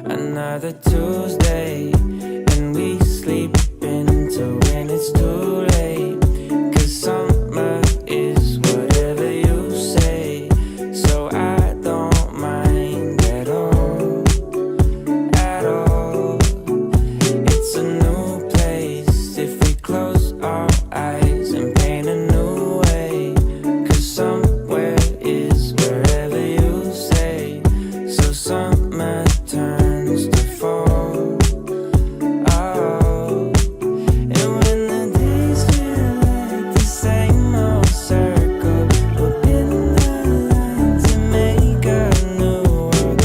Another Tuesday, and we sleeping until when it's too late. 'Cause summer is whatever you say, so I don't mind at all, at all. It's a new place if we close our eyes and paint a new way. 'Cause somewhere is wherever you say, so summer turns to fall. Oh, and when the days feel like the same old circle, we'll bend the line to make a new world,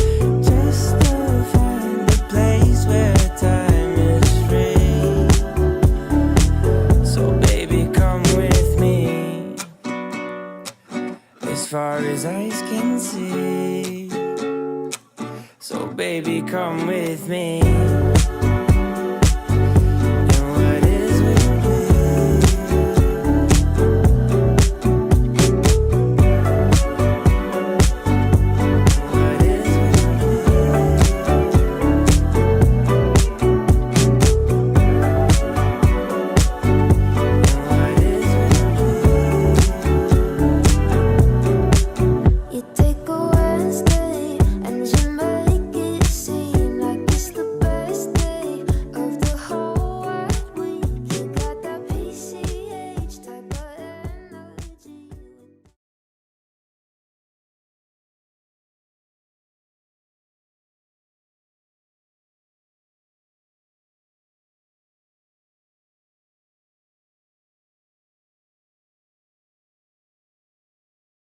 just to find a place where time is free. So baby, come with me as far as eyes can see. So baby, come with me.